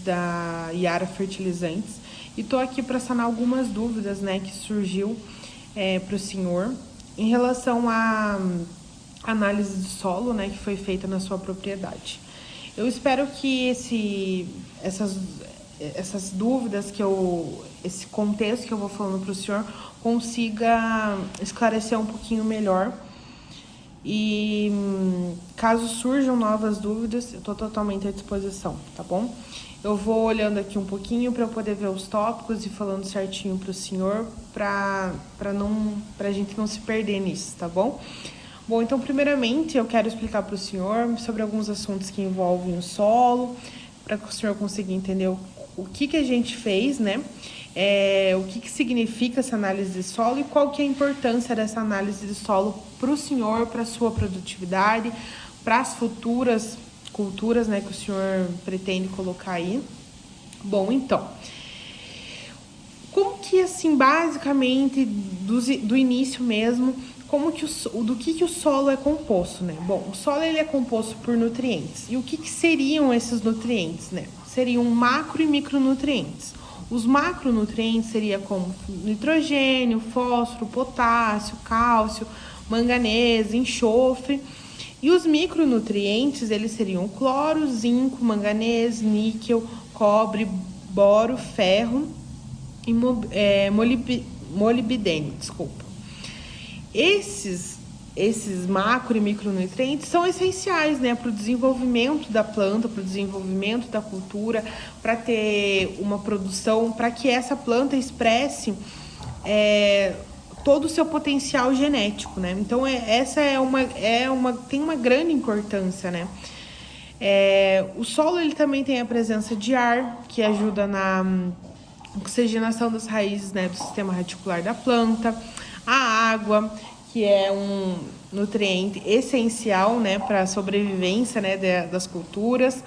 Da Yara Fertilizantes e tô aqui para sanar algumas dúvidas, né, que surgiu para o senhor em relação à análise de solo, né, que foi feita na sua propriedade. Eu espero que essas dúvidas esse contexto que eu vou falando para o senhor consiga esclarecer um pouquinho melhor. E caso surjam novas dúvidas, eu estou totalmente à disposição, tá bom? Eu vou olhando aqui um pouquinho para eu poder ver os tópicos e falando certinho para o senhor, para a gente não se perder nisso, tá bom? Bom, então primeiramente eu quero explicar para o senhor sobre alguns assuntos que envolvem o solo, para que o senhor consiga entender o que a gente fez, né? O que significa essa análise de solo e qual que é a importância dessa análise de solo para o senhor, para a sua produtividade, para as futuras culturas, né, que o senhor pretende colocar aí. Bom, então, como que, assim, basicamente, do início mesmo, do que o solo é composto, né? Bom, o solo ele é composto por nutrientes. E o que seriam esses nutrientes, né? Seriam macro e micronutrientes. Os macronutrientes seriam como nitrogênio, fósforo, potássio, cálcio, manganês, enxofre. E os micronutrientes, eles seriam cloro, zinco, manganês, níquel, cobre, boro, ferro e molibdênio, desculpa. Esses macro e micronutrientes são essenciais, né, para o desenvolvimento da planta, para o desenvolvimento da cultura, para ter uma produção, para que essa planta expresse todo o seu potencial genético, né? Então, essa tem uma grande importância, né? O solo, ele também tem a presença de ar, que ajuda na oxigenação das raízes, né, do sistema radicular da planta, a água, que é um nutriente essencial, né, para a sobrevivência, né, das culturas.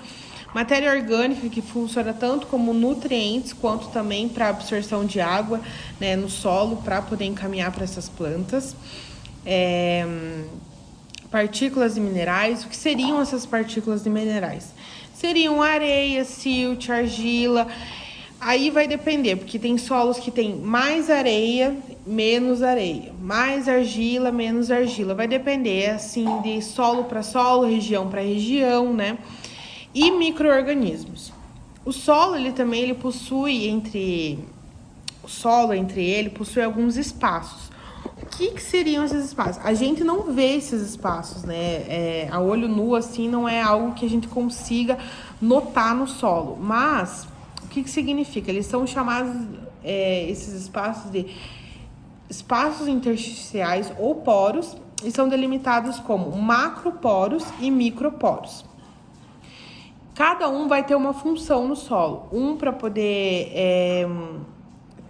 Matéria orgânica, que funciona tanto como nutrientes, quanto também para absorção de água, né, no solo, para poder encaminhar para essas plantas. Partículas e minerais. O que seriam essas partículas e minerais? Seriam areia, silt, argila. Aí vai depender, porque tem solos que tem mais areia, menos areia, mais argila, menos argila. Vai depender, assim, de solo para solo, região para região, né? E micro-organismos. O solo, ele possui possui alguns espaços. O que seriam esses espaços? A gente não vê esses espaços, né? A olho nu, assim, não é algo que a gente consiga notar no solo. Mas o que significa? Eles são chamados, esses espaços, de espaços intersticiais ou poros, e são delimitados como macroporos e microporos. Cada um vai ter uma função no solo. Um para poder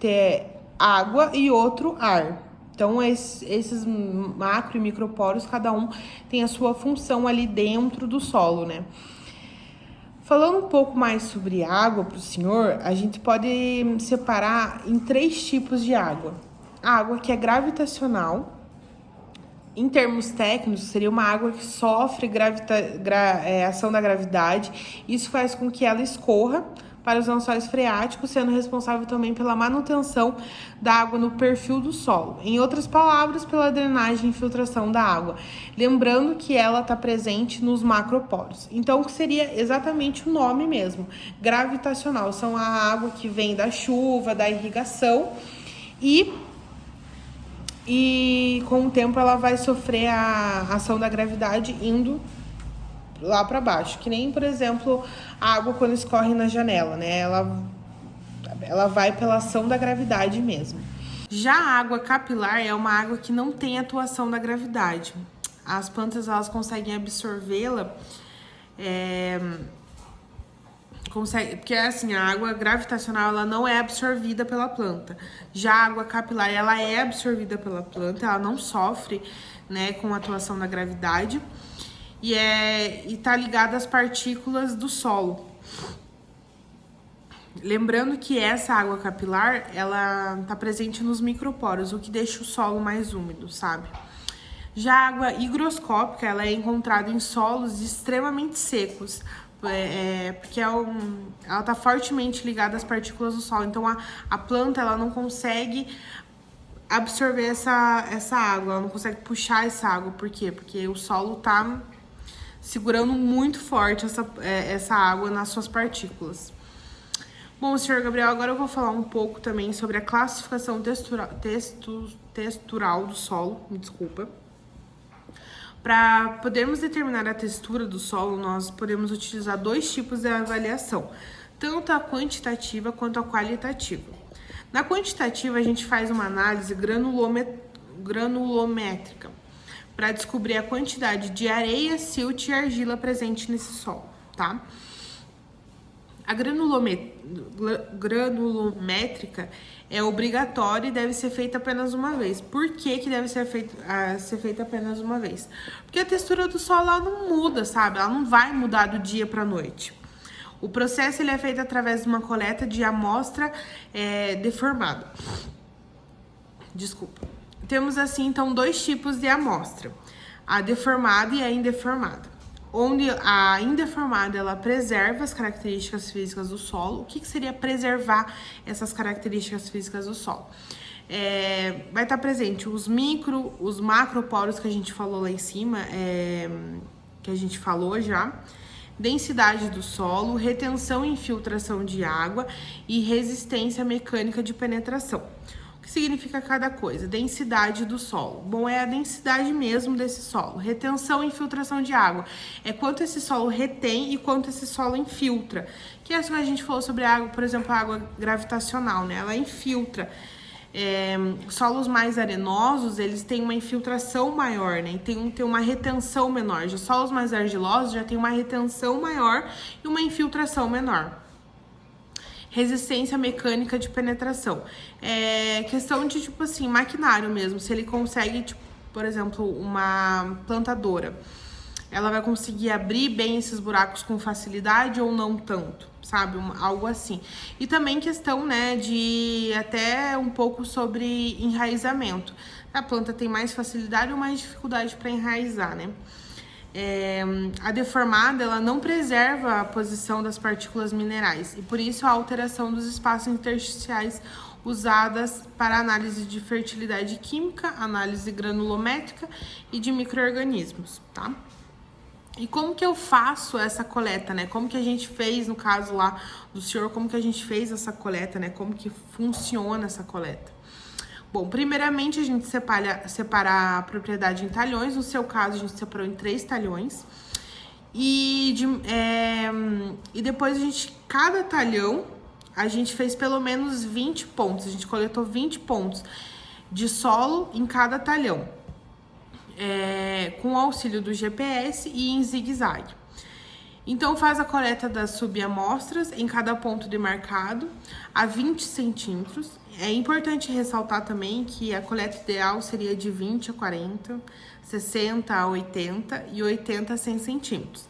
ter água e outro ar. Então, esses macro e microporos, cada um tem a sua função ali dentro do solo, né? Falando um pouco mais sobre água para o senhor, a gente pode separar em 3 tipos de água. A água que é gravitacional. Em termos técnicos, seria uma água que sofre ação da gravidade. Isso faz com que ela escorra para os lençóis freáticos, sendo responsável também pela manutenção da água no perfil do solo. Em outras palavras, pela drenagem e infiltração da água. Lembrando que ela está presente nos macroporos. Então, o que seria exatamente o nome mesmo? Gravitacional. São a água que vem da chuva, da irrigação e com o tempo ela vai sofrer a ação da gravidade indo lá para baixo. Que nem, por exemplo, a água quando escorre na janela, né? Ela vai pela ação da gravidade mesmo. Já a água capilar é uma água que não tem atuação da gravidade. As plantas, elas conseguem absorvê-la, porque assim, a água gravitacional ela não é absorvida pela planta. Já a água capilar ela é absorvida pela planta, ela não sofre, né, com a atuação da gravidade e está ligada às partículas do solo. Lembrando que essa água capilar ela está presente nos microporos, o que deixa o solo mais úmido, sabe? Já a água higroscópica ela é encontrada em solos extremamente secos, porque ela tá fortemente ligada às partículas do solo. Então, a planta, ela não consegue absorver essa água, ela não consegue puxar essa água. Por quê? Porque o solo tá segurando muito forte essa água nas suas partículas. Bom, senhor Gabriel, agora eu vou falar um pouco também sobre a classificação textural do solo, me desculpa. Para podermos determinar a textura do solo, nós podemos utilizar dois tipos de avaliação, tanto a quantitativa quanto a qualitativa. Na quantitativa, a gente faz uma análise granulométrica para descobrir a quantidade de areia, silt e argila presente nesse solo, tá? A granulométrica é obrigatória e deve ser feita apenas uma vez. Por que deve ser feita apenas uma vez? Porque a textura do solo ela não muda, sabe? Ela não vai mudar do dia para a noite. O processo ele é feito através de uma coleta de amostra deformada. Desculpa. Temos assim, então, dois tipos de amostra. A deformada e a indeformada. Onde a indeformada, ela preserva as características físicas do solo. O que seria preservar essas características físicas do solo? Vai estar presente os macroporos que a gente falou lá em cima, que a gente falou já, densidade do solo, retenção e infiltração de água e resistência mecânica de penetração. O que significa cada coisa? Densidade do solo. Bom, é a densidade mesmo desse solo. Retenção e infiltração de água. É quanto esse solo retém e quanto esse solo infiltra. Que é isso que a gente falou sobre a água, por exemplo, a água gravitacional, né? Ela infiltra. Solos mais arenosos, eles têm uma infiltração maior, né? Tem uma retenção menor. Já solos mais argilosos já tem uma retenção maior e uma infiltração menor. Resistência mecânica de penetração. Questão de, tipo assim, maquinário mesmo. Se ele consegue, tipo, por exemplo, uma plantadora, ela vai conseguir abrir bem esses buracos com facilidade ou não tanto, sabe? Algo assim. E também questão, né, de até um pouco sobre enraizamento. A planta tem mais facilidade ou mais dificuldade para enraizar, né? A deformada, ela não preserva a posição das partículas minerais e por isso a alteração dos espaços intersticiais usadas para análise de fertilidade química, análise granulométrica e de micro-organismos, tá? E como que eu faço essa coleta, né? Como que a gente fez, no caso lá do senhor, como que a gente fez essa coleta, né? Como que funciona essa coleta? Bom, primeiramente a gente separa a propriedade em talhões. No seu caso, a gente separou em 3 talhões. E depois cada talhão, a gente fez pelo menos 20 pontos. A gente coletou 20 pontos de solo em cada talhão. Com o auxílio do GPS e em zigue-zague. Então, faz a coleta das subamostras em cada ponto demarcado a 20 centímetros. É importante ressaltar também que a coleta ideal seria de 20 a 40, 60 a 80 e 80 a 100 centímetros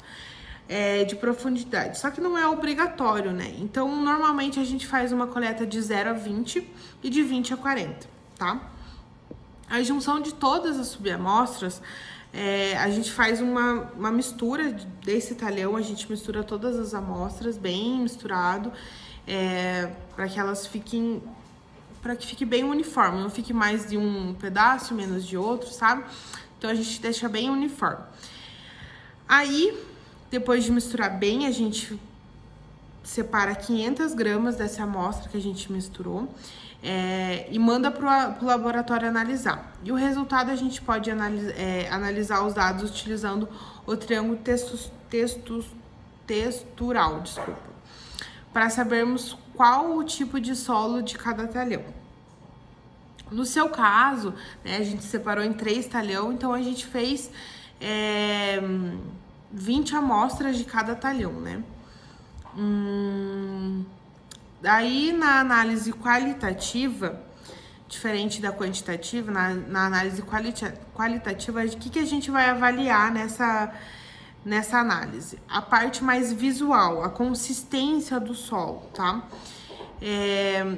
de profundidade. Só que não é obrigatório, né? Então, normalmente a gente faz uma coleta de 0 a 20 e de 20 a 40, tá? A junção de todas as subamostras, a gente faz uma mistura desse talhão, a gente mistura todas as amostras bem misturado, para que elas fiquem, para que fique bem uniforme, não fique mais de um pedaço, menos de outro, sabe? Então a gente deixa bem uniforme. Aí, depois de misturar bem, a gente separa 500 gramas dessa amostra que a gente misturou, e manda pro laboratório analisar. E o resultado a gente pode analisar os dados utilizando o triângulo textural, para sabermos qual o tipo de solo de cada talhão. No seu caso, né, a gente separou em 3 talhão, então a gente fez 20 amostras de cada talhão, né? Daí, na análise qualitativa, diferente da quantitativa, na análise qualitativa, o que a gente vai avaliar nessa análise? A parte mais visual, a consistência do solo, tá?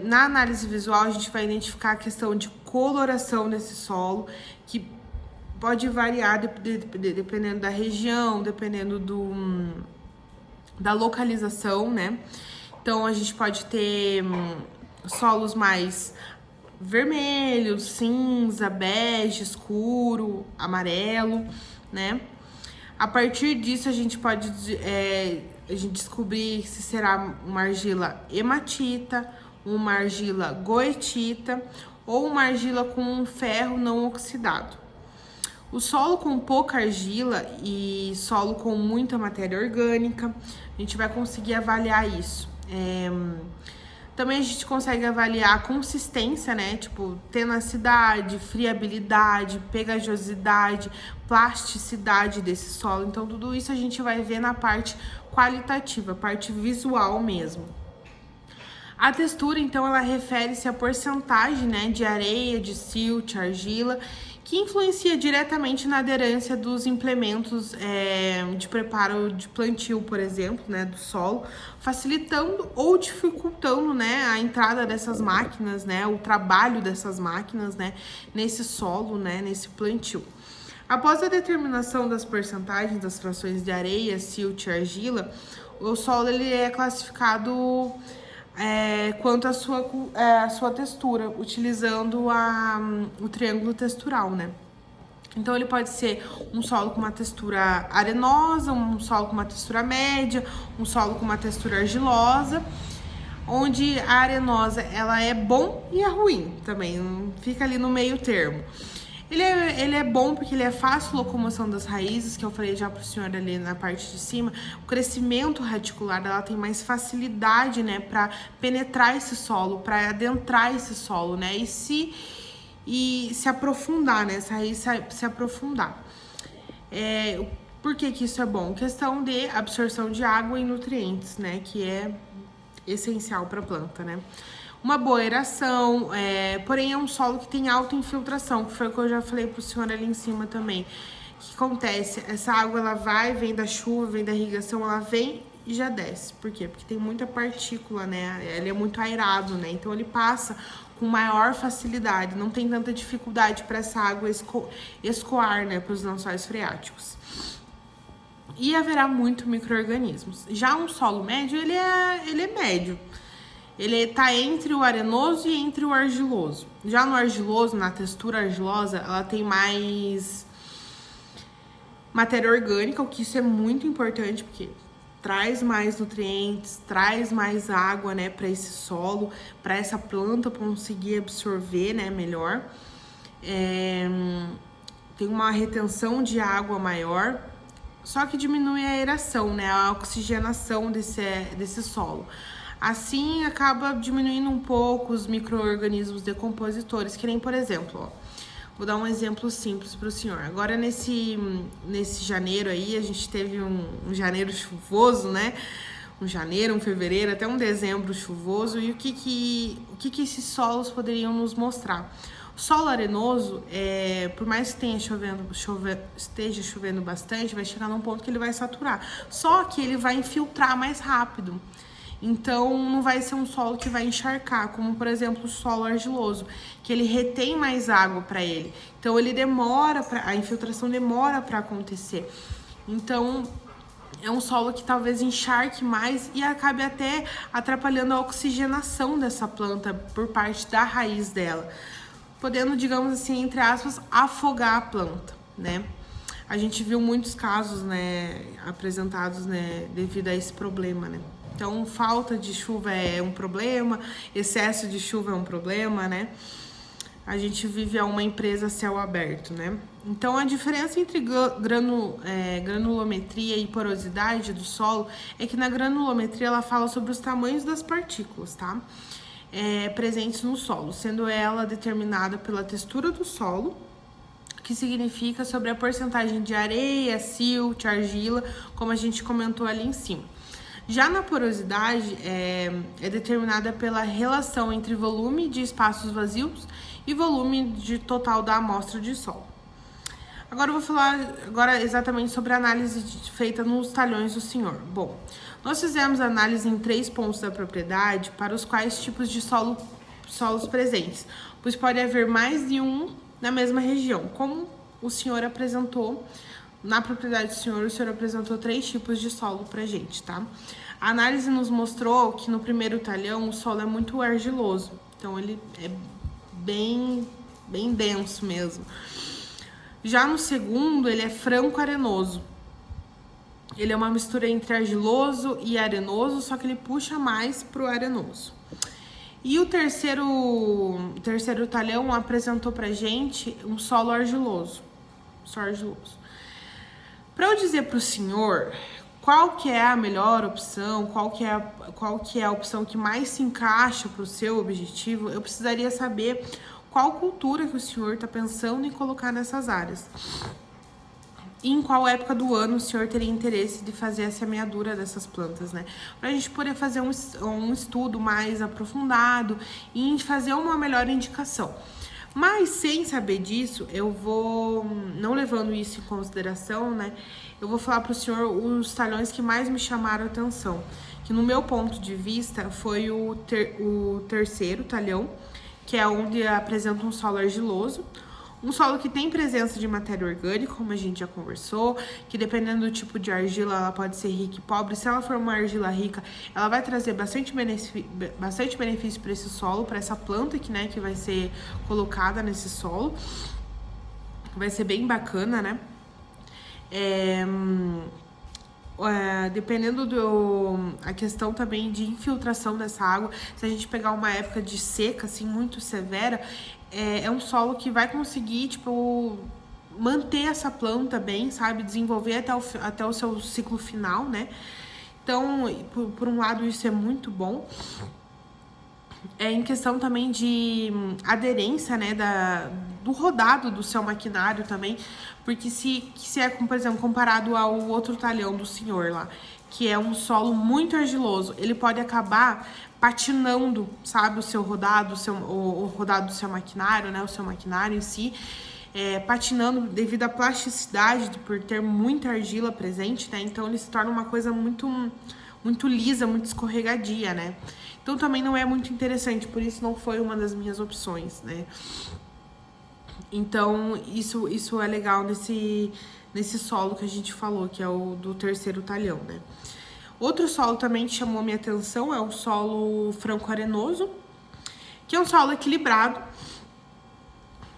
Na análise visual, a gente vai identificar a questão de coloração desse solo, que pode variar dependendo da região, dependendo da localização, né? Então, a gente pode ter solos mais vermelho, cinza, bege, escuro, amarelo, né? A partir disso, a gente pode a gente descobrir se será uma argila hematita, uma argila goetita ou uma argila com um ferro não oxidado. O solo com pouca argila e solo com muita matéria orgânica, a gente vai conseguir avaliar isso. Também a gente consegue avaliar a consistência, né? Tipo, tenacidade, friabilidade, pegajosidade, plasticidade desse solo. Então, tudo isso a gente vai ver na parte qualitativa, parte visual mesmo. A textura, então, ela refere-se à porcentagem, né, de areia, de silt, argila, que influencia diretamente na aderência dos implementos de preparo de plantio, por exemplo, né, do solo, facilitando ou dificultando, né, a entrada dessas máquinas, né, o trabalho dessas máquinas, né, nesse solo, né, nesse plantio. Após a determinação das porcentagens das frações de areia, silt e argila, o solo ele é classificado quanto à sua textura, utilizando o triângulo textural, né? Então, ele pode ser um solo com uma textura arenosa, um solo com uma textura média, um solo com uma textura argilosa, onde a arenosa, ela é bom e é ruim também, fica ali no meio termo. Ele é bom porque ele é fácil locomoção das raízes, que eu falei já pro senhor ali na parte de cima. O crescimento radicular dela tem mais facilidade, né, para penetrar esse solo, para adentrar esse solo, né, e se aprofundar, né, essa raiz se aprofundar. Por que isso é bom? Questão de absorção de água e nutrientes, né, que é essencial para a planta, né. Uma boa aeração, porém é um solo que tem alta infiltração, que foi o que eu já falei pro senhor ali em cima também. O que acontece? Essa água, ela vem da chuva, vem da irrigação, ela vem e já desce. Por quê? Porque tem muita partícula, né? Ele é muito aerado, né? Então, ele passa com maior facilidade, não tem tanta dificuldade para essa água escoar, né, para os lençóis freáticos. E haverá muito micro-organismos. Já um solo médio, ele é médio. Ele tá entre o arenoso e entre o argiloso. Já no argiloso, na textura argilosa, ela tem mais matéria orgânica, o que isso é muito importante, porque traz mais nutrientes, traz mais água, né, para esse solo, para essa planta conseguir absorver, né, melhor. Tem uma retenção de água maior, só que diminui a aeração, né, a oxigenação desse solo. Assim, acaba diminuindo um pouco os micro-organismos decompositores, que nem, por exemplo, ó, vou dar um exemplo simples para o senhor. Agora, nesse janeiro aí, a gente teve um janeiro chuvoso, né? Um janeiro, um fevereiro, até um dezembro chuvoso. E o que esses solos poderiam nos mostrar? O solo arenoso, por mais que esteja chovendo bastante, vai chegar num ponto que ele vai saturar. Só que ele vai infiltrar mais rápido. Então, não vai ser um solo que vai encharcar, como, por exemplo, o solo argiloso, que ele retém mais água para ele. Então, a infiltração demora para acontecer. Então, é um solo que talvez encharque mais e acabe até atrapalhando a oxigenação dessa planta por parte da raiz dela, podendo, digamos assim, entre aspas, afogar a planta, né? A gente viu muitos casos, né, apresentados, né, devido a esse problema, né? Então, falta de chuva é um problema, excesso de chuva é um problema, né? A gente vive uma empresa a céu aberto, né? Então, a diferença entre granulometria e porosidade do solo é que na granulometria ela fala sobre os tamanhos das partículas, tá? Presentes no solo, sendo ela determinada pela textura do solo, que significa sobre a porcentagem de areia, silt, argila, como a gente comentou ali em cima. Já na porosidade, é determinada pela relação entre volume de espaços vazios e volume total da amostra de solo. Agora eu vou falar exatamente sobre a análise feita nos talhões do senhor. Bom, nós fizemos análise em 3 pontos da propriedade para os quais tipos de solos presentes, pois pode haver mais de um na mesma região, como o senhor apresentou na propriedade do senhor, o senhor apresentou 3 tipos de solo pra gente, tá? A análise nos mostrou que no primeiro talhão o solo é muito argiloso, então ele é bem denso mesmo. Já no segundo, ele é franco-arenoso. Ele é uma mistura entre argiloso e arenoso, só que ele puxa mais pro arenoso. E o terceiro talhão apresentou pra gente um solo argiloso. Só argiloso. Para eu dizer pro senhor qual que é a melhor opção, qual que é a opção que mais se encaixa pro seu objetivo, eu precisaria saber qual cultura que o senhor está pensando em colocar nessas áreas. E em qual época do ano o senhor teria interesse de fazer a semeadura dessas plantas, né? Pra gente poder fazer um estudo mais aprofundado e fazer uma melhor indicação. Mas sem saber disso, eu vou, não levando isso em consideração, né? Eu vou falar pro senhor os talhões que mais me chamaram a atenção. Que no meu ponto de vista foi o terceiro talhão, que é onde apresenta um solo argiloso. Um solo que tem presença de matéria orgânica, como a gente já conversou, que dependendo do tipo de argila, ela pode ser rica e pobre. Se ela for uma argila rica, ela vai trazer bastante benefício para esse solo, para essa planta que vai ser colocada nesse solo. Vai ser bem bacana, né? Dependendo a questão também de infiltração dessa água, se a gente pegar uma época de seca, assim, muito severa, é um solo que vai conseguir, tipo, manter essa planta bem, sabe? Desenvolver até o seu ciclo final, né? Então, por um lado, isso é muito bom. Em questão também de aderência, né, do rodado do seu maquinário também, porque se é, por exemplo, comparado ao outro talhão do senhor lá, que é um solo muito argiloso, ele pode acabar patinando, sabe, o seu rodado, o rodado do seu maquinário, né, o seu maquinário em si, patinando devido à plasticidade, por ter muita argila presente, né, então ele se torna uma coisa muito lisa, muito escorregadia, né. Então também não é muito interessante, por isso não foi uma das minhas opções, né. Então isso é legal nesse solo que a gente falou, que é o do terceiro talhão, né. Outro solo também que chamou minha atenção é o solo franco-arenoso, que é um solo equilibrado,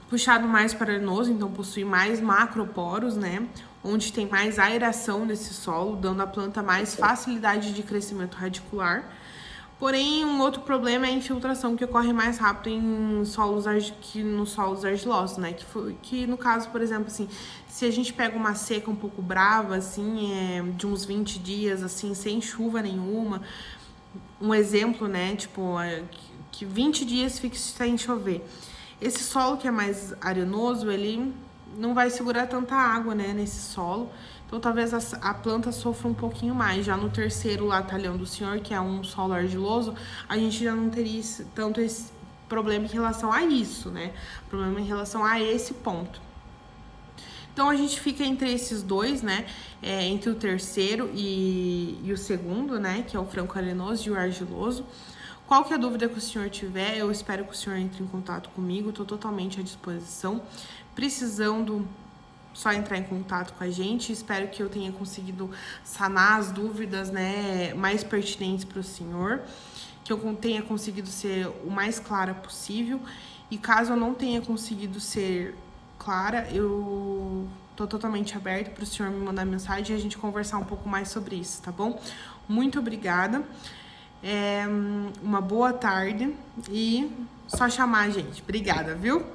puxado mais para arenoso, então possui mais macroporos, né? Onde tem mais aeração nesse solo, dando à planta mais facilidade de crescimento radicular. Porém, um outro problema é a infiltração, que ocorre mais rápido em solos que nos solos argilosos, né? Que no caso, por exemplo, assim, se a gente pega uma seca um pouco brava, assim, de uns 20 dias, assim, sem chuva nenhuma, um exemplo, né? Tipo, que 20 dias fique sem chover. Esse solo que é mais arenoso, ele não vai segurar tanta água, né, nesse solo. Então, talvez a planta sofra um pouquinho mais. Já no terceiro lá, talhão do senhor, que é um solo argiloso, a gente já não teria tanto esse problema em relação a isso, né? Problema em relação a esse ponto. Então, a gente fica entre esses dois, né? Entre o terceiro e o segundo, né? Que é o franco-arenoso e o argiloso. Qualquer dúvida que o senhor tiver, eu espero que o senhor entre em contato comigo. Estou totalmente à disposição. Precisando, só entrar em contato com a gente. Espero que eu tenha conseguido sanar as dúvidas, né, mais pertinentes para o senhor, que eu tenha conseguido ser o mais clara possível. E caso eu não tenha conseguido ser clara, eu tô totalmente aberta para o senhor me mandar mensagem e a gente conversar um pouco mais sobre isso, tá bom? Muito obrigada. Uma boa tarde e só chamar a gente. Obrigada, viu?